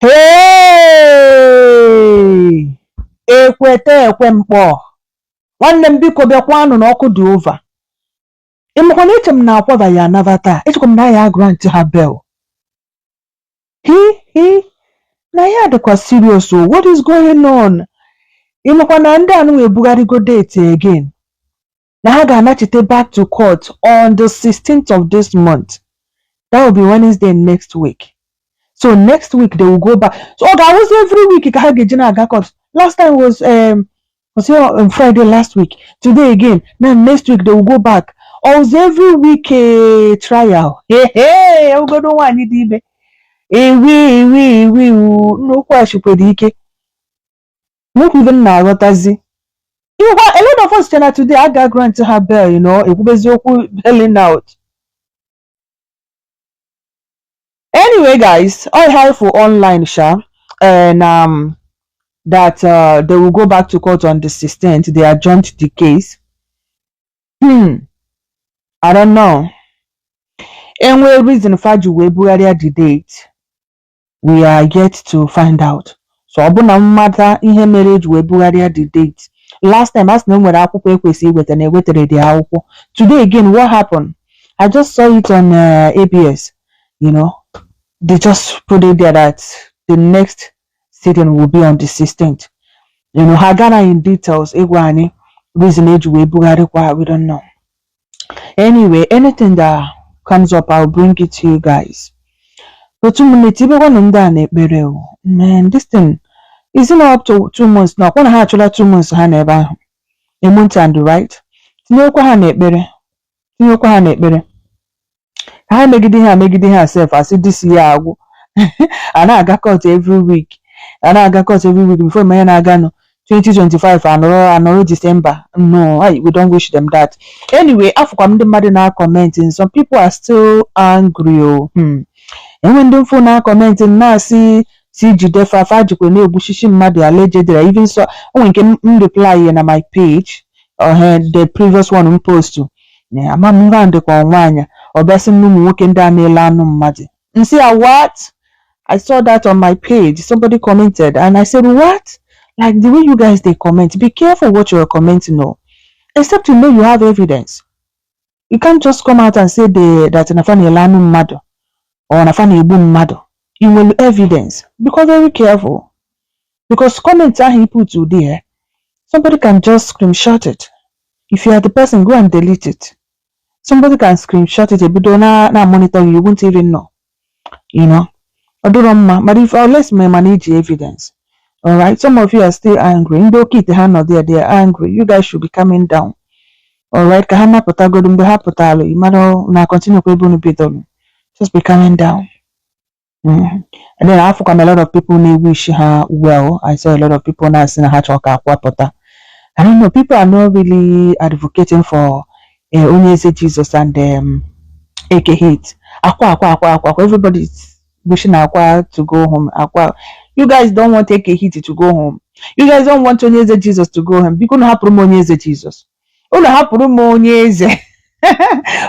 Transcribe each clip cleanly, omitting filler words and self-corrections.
Hey! Ekwete ekwemkpo. Nwanne m biko bịakwanụ na ọkụ dị over. Ịmakwana eche m na akwaba ya anabata. Echekwa m na ya grant ha bell. Na ya dịkwa serious o. What is going on? Ịmakwana ndị anụ wee bugharịgo date again. Na ha ga-anachite back to court on the 16th of this month. That will be Wednesday next week. So next week they will go back. So that was every week ka ha ga-eji na-aga court. Last time was here on Friday last week. Today again. Now next week they will go back. Or was every week a trial. Hey, I'm going to want it. No question ike. Not even now, what does it? You know, a lot of us channel today, I got grant to her bell, you know, it was belling out. Anyway, guys, I have for online and that they will go back to court on the 16th. They adjourned the case. I don't know. Anyway, reason Faju Webuaria the date. We are yet to find out. So abuna matter ihe marriage Webuaria the date. Last time as no where akwụkwọ ekwesị with an ewetere the akwụkwọ. Today again, what happened? I just saw it on ABS. You know, they just put it there that the next sitting will be on the 16th. You know, Hagana in details, Igwani, reason age Webuaria, we don't know. Anyway, anything that comes up, I'll bring it to you guys. But 2 minutes, man, this thing is not up to 2 months now. When I actually 2 months, I never a month and right. No, I make it herself. I said this year, and I got caught every week. Before my Nagano 2025 and December. No, we don't wish them that. Anyway, after the Madina commenting, some people are still angry. And when them phone are commenting now, see Judefa Fajiko no Bushishi Madi allegedly. I even saw when can reply on my page or the previous one post to. Yeah, I'm moving the Kwanya or Bessin walking down the land Madi. And see what? I saw that on my page. Somebody commented and I said, what? Like the way you guys they comment, be careful what you're commenting on. Except you know you have evidence. You can't just come out and say that Nafani Elanu mad or Nafani Ibun mad. You will evidence. Because very careful. Because comments are he put you there. Somebody can just screenshot it. If you are the person, go and delete it. Somebody can screenshot it, but don't monitor you won't even know. You know? But if let's manage evidence. All right, some of you are still angry. They are angry. You guys should be coming down. All right, kahana potagodum be hapotalo. You na continue just be coming down. And then after a lot of people may wish her well. I saw a lot of people now saying her talk aquapota. I don't know. People are not really advocating for Onyeze Jesus and AK hate. Aqua. Everybody's wishing Aqua to go home. Aqua. You guys don't want AK hit to go home. You guys don't want Onyeze Jesus to go home. Because no have Onyeze Jesus. Unu hapụrụ m Onyeze.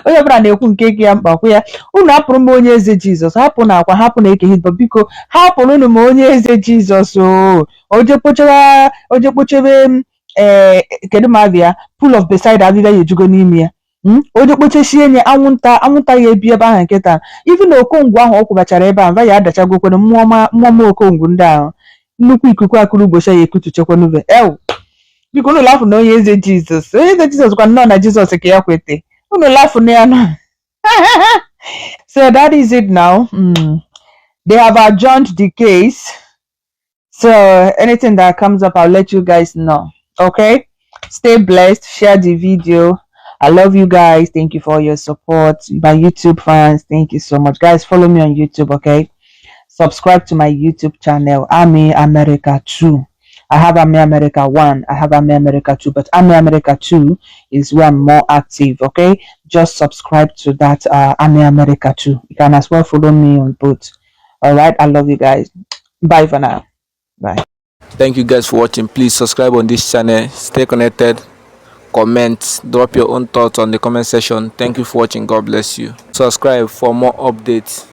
Onye bụla na-ekwu nke eke ya mkpa ya. Unu hapụrụ m Onyeze Jesus. Hapụ na akwa, hapụ na eke hit, but biko hapụrụ m Onyeze Jesus. Oje kpochebe kedu ma bịa pool of beside abịa ya ejugo n'ime ya. Oje kpochechie nye anwụnta ya ebi ebe ahụ nkịta. Even okongwu ahụ ọ kwụbachara ebe ahụ ya adachagokwana mmụọ okongwu ndị ahụ. Nnukwu ikuku akụrụ ụbọchị ya ekutuchekwanuve. Because no laugh no Onyeze Jesus. Onyeze Jesus can know that Jesus ke yakwete. No laugh no. So that is it now. They have adjourned the case. So anything that comes up, I'll let you guys know. Okay? Stay blessed. Share the video. I love you guys. Thank you for your support. My YouTube fans, thank you so much. Guys, follow me on YouTube, okay? Subscribe to my YouTube channel, Army America 2. I have Army America 1, I have Army America 2, but Army America 2 is where I'm more active, okay? Just subscribe to that Army America 2. You can as well follow me on both. All right, I love you guys. Bye for now. Bye. Thank you guys for watching. Please subscribe on this channel. Stay connected. Comment. Drop your own thoughts on the comment section. Thank you for watching. God bless you. Subscribe for more updates.